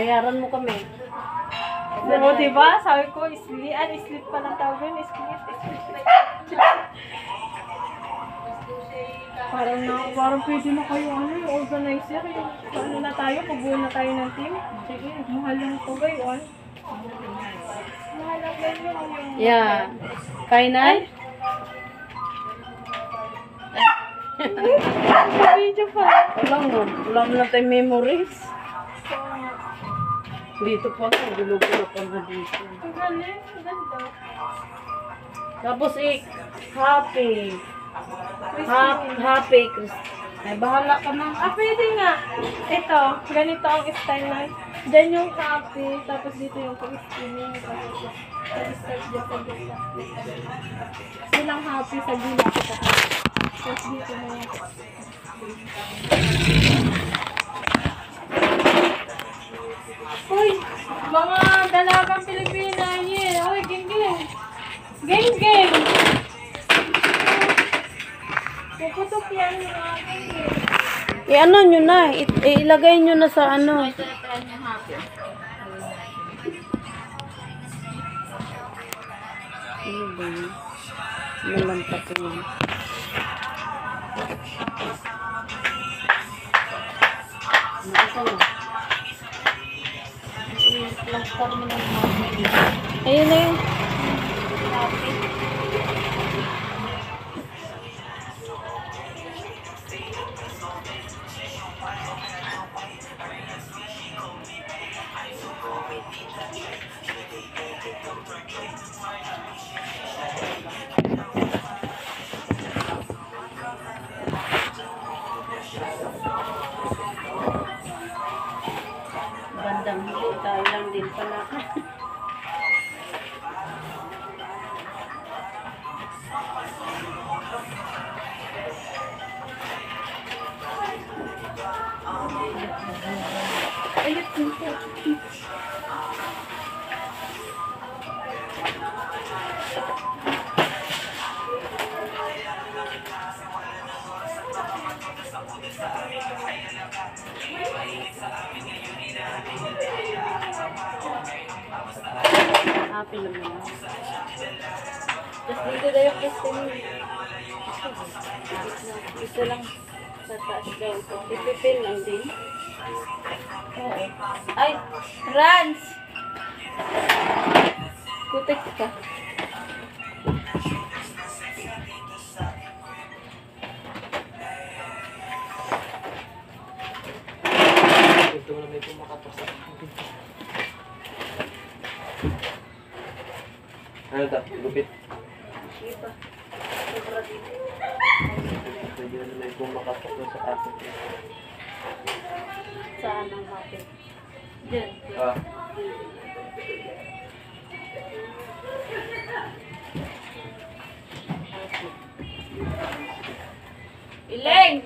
Bayaran mo kami. Oo, diba? Sabi ko, split pa lang tawag yun. Split. Parang pwede na kayo, organizer. Paano na tayo? Pubuo na tayo ng team. Sige, mahal lang ito, gayon. Mahal lang ganyan. Yeah. Final? Video pa. Wala mo lang tayong memories. Dito pa ako, gulo-gulo pa na dito. Ang galing, ang ganda. Tapos happy. Happy. Ay, bahala ka na. Pwede nga. Ito, ganito ang style na. Diyan yung happy, tapos dito yung pag-spinning. Tapos start dyan sa gila. Silang happy sa gila. Tapos dito na yung uy, mga dalagang Pilipina yun. Uy, geng-geng. Geng-geng. Puputok yan yung mga geng-geng. Ano nyo na, ilagay nyo na sa ano. Ano ba yun? Malampak yun. Ayun na yun. Bandang huli tayo lang din pala. Ayun, dito. Happy naman. Tapos dito daw yung question. Ito lang sa taas daw ito. Ipipin lang din. Oo. Ay! Franz! Kutik ka. Ito na may pumakapasa. Ano ito? Lupit. Sige pa. Sobra dito. Pwede na may pumakapasa sa akin. Saan ang happy? Diyan. Ah. Ileng!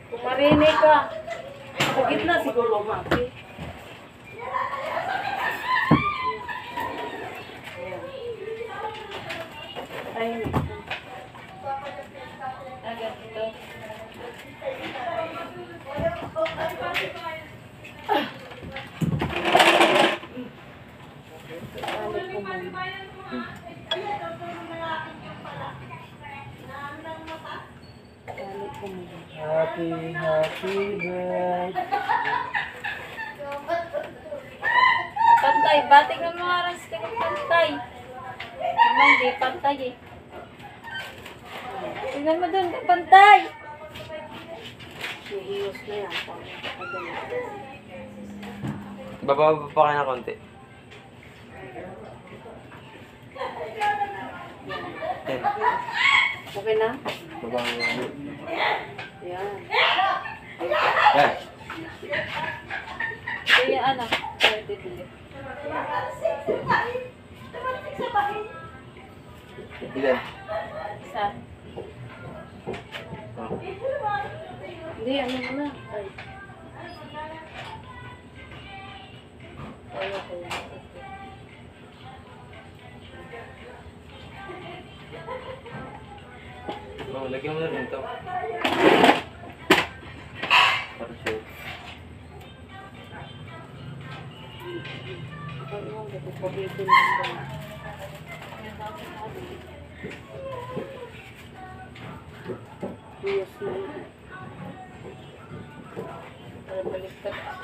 Kung marinig ka. Sa gitna siguro, happy. Ayun. Agad ito. Happy birthday. Pantay, batik ng mga aras ka ng pantay. Naman, di pantay eh. Tingnan mo dun, pantay! Ihiyos na yan. Bababa pa kayo na konti. Yan. Okay na? Bababa na. Yan. Yan. Kaya ano? Kaya titili. Ilan? Isa. Ah. Hindi, ano mo na. Ay. Kaya ko yan. Oh, lagyan mo na rin ito. Para sure. Ipabitin lang ba? Diyos mo yun. Parang baliktad ah.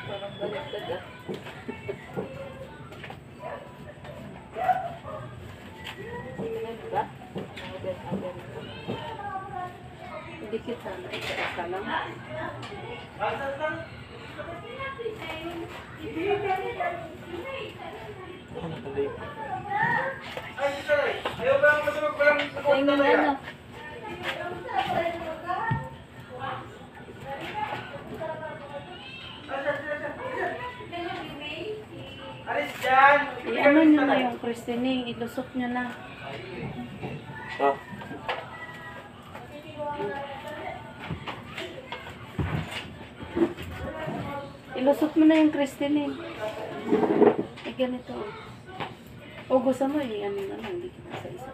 Parang baliktad ah. Ano ba? Agad. Hindi kita na. Isa lang. Ano tuloy? Tingnan mo na. I-ano nyo na yung Christine, ilusot nyo na. Ah, Ilusot mo na yung Christine. Ganito. O gusto mo ano na lang, hindi kita sa isa.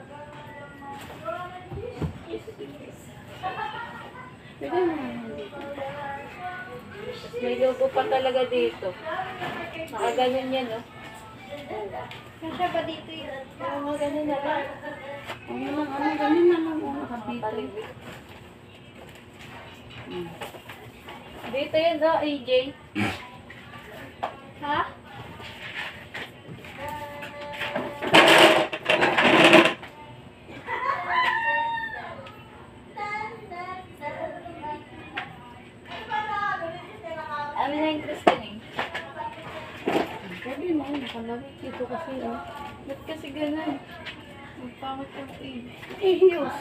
Pwede mo naman dito. May logo pa talaga dito. Nakaganyan yan, no? Kasya ba dito yun? Oo, ganyan na lang. Ganyan na lang. Oo, nakabito. Dito yun, no, AJ? Ha? Ano na yung Christine? Sabi mo, nakalawit dito kasi, oh. Ba't kasi ganun? Ang pangit ang Diyos.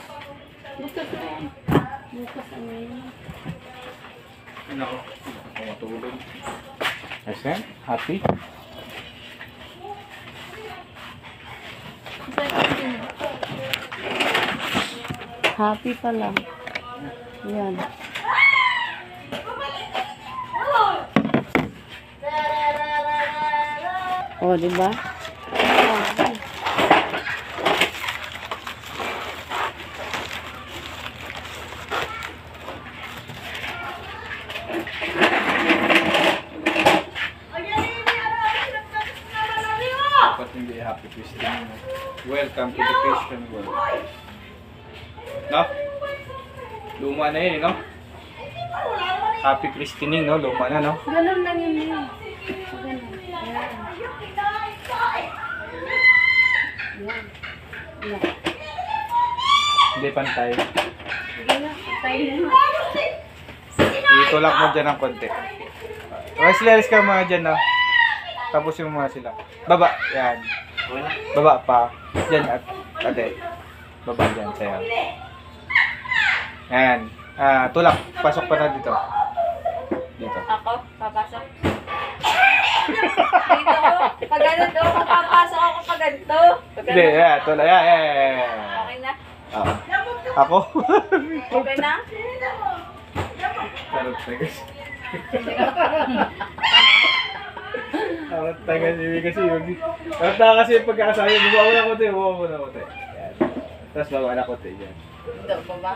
Bukas na yan. Bukas ano yun. ano ako? Pumatulog. Ayos yan? Happy? Happy pa lang. Yan. Oh, di ba? Dapat hindi happy Christian. Welcome to the Christian world. No? Luma na yun, no? Happy Christianing, no? Luma na, no? Ganun lang yun yun. Ganun. Yan. Yan. Hindi pantay. Sige na. Tayo na. Itulak mo dyan ng konti. Alis ka mga dyan, no? Tapusin mo muna sila. Baba. Yan. Baba pa. Dyan at ate. Baba dyan. Sayo. Yan. Tulak. Pasok pa na dito. Dito. Ako? Papasok? Dito ako. Pag ganun daw, papasok ako pag ganito. Hindi. Yan. Tulak. Yan. Okay na? Oo. Ako? Okay na? Charot tagas. Charot tagas kasi yun. Charot na kasi yung pagkakasabi. Bumawa na kote. Yan. Tapos bawa na kote. Yan. Ito, baba.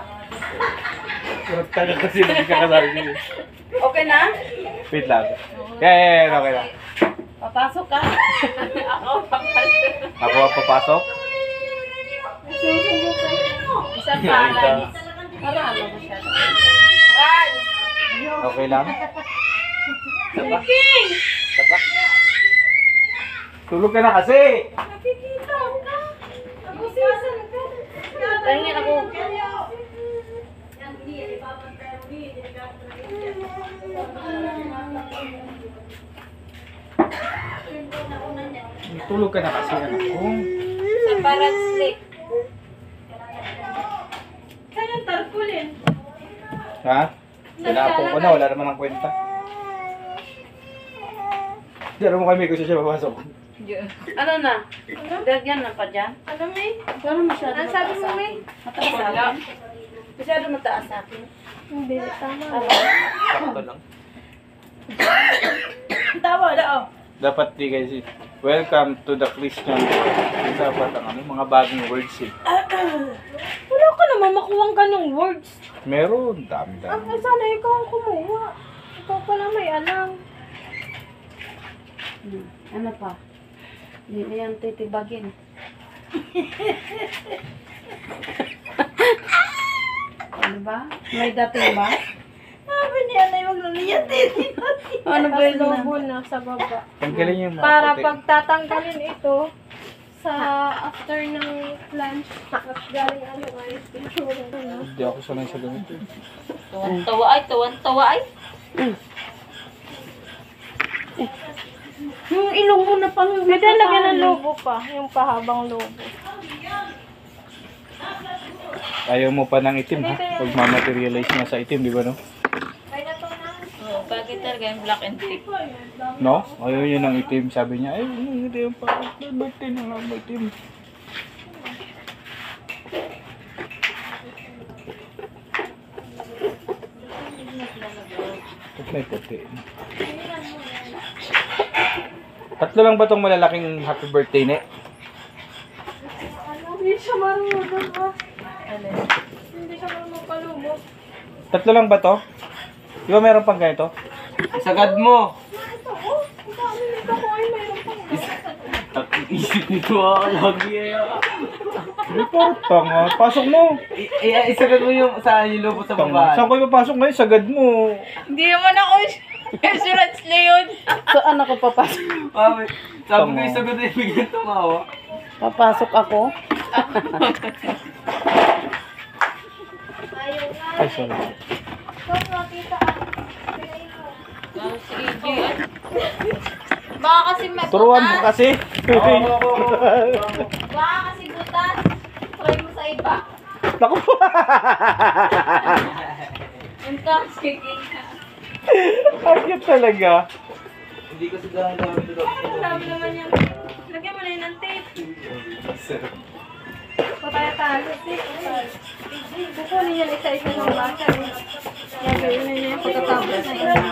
Charot tagas kasi yung pagkakasabi niyo. Okay na? Wait lang. Yan. Okay na. Papasok ka? Ako, papasok. Ako ang papasok. Susunod ka. Isang paran. Marami masyado. Ran! Okay lang. Tapa. Tapa. Tulog ka na kasi. Nakikita ka. Ako siyasan ka. Tingin ako. Tulog ka na kasi anak ko. Sa paran sleep. Saan yung tarpulin? Ha? Sinapong ko na. Wala naman ang kwenta. Diyan mo kami kung siya papasok. Ano na? Lagyan na pa dyan? Ano, May? Pero masyado Ano sabi mo, May? Mataas sa akin. Masyado mataas sa akin. Hindi, tama. Sakto lang. Tama na, oh. Dapat di kasi, welcome to the Christian world. Dapat ang mga bagong words eh. Wala ka naman makuha ganong words. Meron, dami-dami. Sana ikaw ang kumuha. Ikaw pala may alam. Ano pa? Hindi na yan titibagin. Ano ba? May dating ba? Sabi niya na yung luluyan din. Ano ba yun? Lobo na sa baba. Tanggalin yung mga Para puti. pag tatanggalin ito, sa after ng lunch, at galing ano, ayos yung tsura. Ano? Hindi ako sanay sa ganito. Tuwan-tawa ay. Yung ilong mo na pang... Pwede lagyan ng lobo pa, yung pahabang lobo. Ayaw mo pa ng itim ha? Pag mamaterialize na sa itim, di ba no? Oh, bakit talaga yung black and thick? No? Ayaw niya ng itim. Sabi niya, ay, hindi yung birthday na lang may itim. Ba't may puti? Tatlo lang ba tong malalaking happy birthday ne? Hindi siya marunong ha. Hindi siya marunong palubog. Tatlo lang ba to? Di ba meron pang ganito? Sagad mo! Ito oh, ang dami nito ko ay mayroon pang Isip nito lagi Report pa nga. Pasok mo. isagad mo yung saan yung lobo sa baba. Saan ko ipapasok ngayon? Sagad mo. Hindi naman ako insurance leon. Saan ako papasok? Mami, sabi ko isagad na yung bigyan tumawa. Papasok ako? Ay, sorry. Oh, si AJ yan. Baka kasi may Turuan mo butas. kasi. Baka kasi butas. Try mo sa iba. Naku po. Ang toxic. Ayun talaga. Hindi ko siguro dami ito. Dami naman yan. Lagyan mo na yun ng tape. Pataya-tayo. Kukunin yan isa-isa ng bata. Gagawin na niya yung pagkatapos na yun.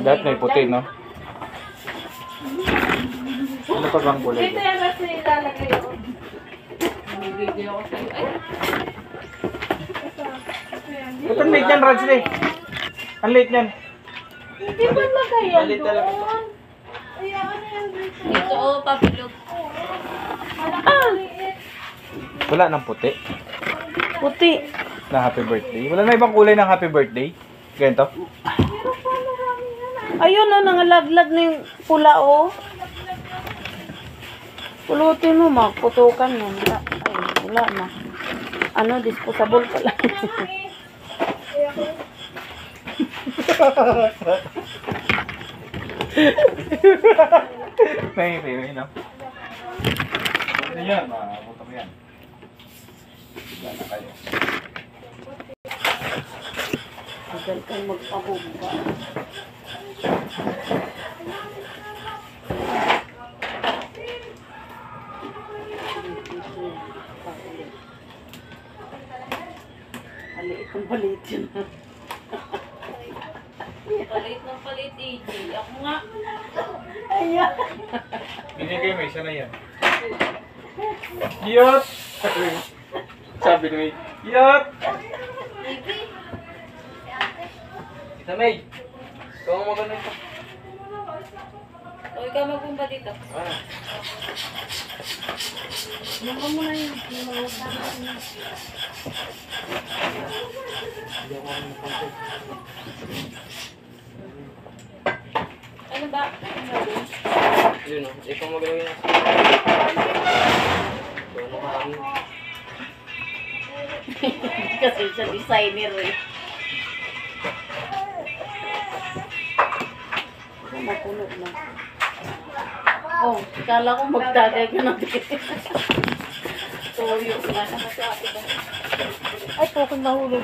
Dapat may puti, no? Ano pa bang kulay? Dito yan kasi ilalagay yun. Bibigyan ako sa'yo. Ay, Ito ang late yan, Rodsley. Ang late yan. Hindi ba lagay yan Malit talaga ito. doon? Ayan na yan dito. ito oh, papilog. Wala ng puti. Puti. Na happy birthday. Wala na ibang kulay ng happy birthday. Ganito. Ayun o, nangalaglag na yung pula o. Pulutin mo, magputukan mo. Wala na. Ano, disposable pala. May, no? Ano yan? Mabuto mo yan. Wala na kayo. Tagal kang magpabumba. Maliit ang balit yun. Palit ng palit, AJ. Ako nga. Ayan. Binigay mo, isa na yan. Yot! Sabi ni May, Yot! Isa May! Ikaw ang magano ito. O, ikaw magpumpa dito. Mama mo na yun. Ano ba? Yun o, ikaw magano yun. Ikaw na kami. Kasi siya designer eh. Mapuno na. Oh, kala ko magtagay ka na din. Tuyo na. Ay, pokong nahulog.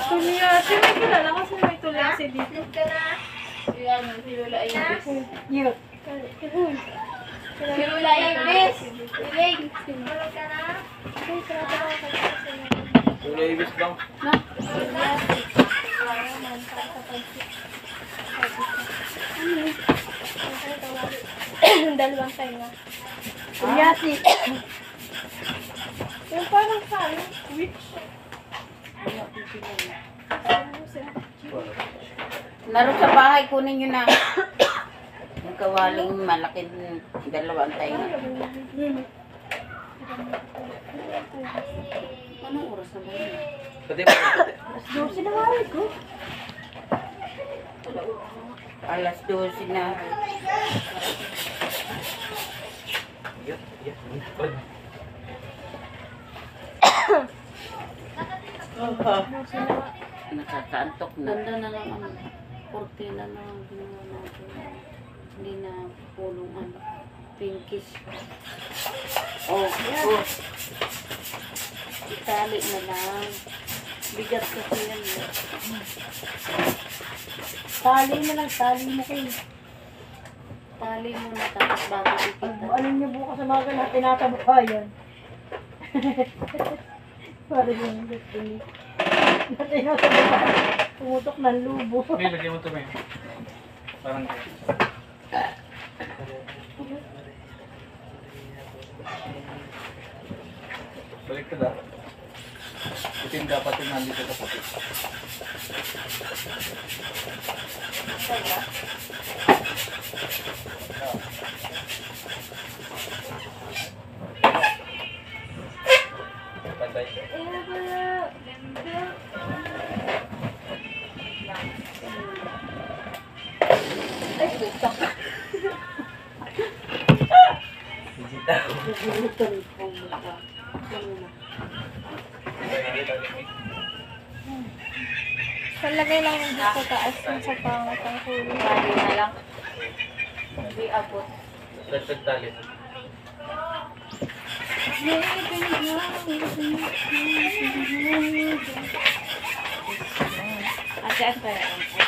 Tulyasi, may kilala kasi may tulyasi dito. Si ano, si Lola Ayun. Cute. Kirula Ibis. Iling. Wala ibis bang? Na. Dalawang tayo. Yati. Yung parang saan? Witch? Naroon sa bahay, kunin nyo na. Yung kawaling malaking dalawang tayo. Anong oras na ba yun? Pati ba? Alas 12 na. Nakakaantok na. Ganda na lang ang kortina na ginawa natin. Hindi na pulong ano. Pinkish. Oh. Itali na lang. Bigat kasi yan. Tali na lang, tali mo kayo. Tali mo na tapos bago ikita. Ano niyo bukas sa mga na tinatabayan? Para yung destiny. Tinatabayan. Tumutok ng lubo. May lagyan mo ito, may. Parang balik ka da. Itim dapat yung nandito sa puti. Pantay. Palagay lang yung dito taas yung sa pangat ang huli. Tali na lang. Hindi abot. Dagdag tali. Ate, ang kaya.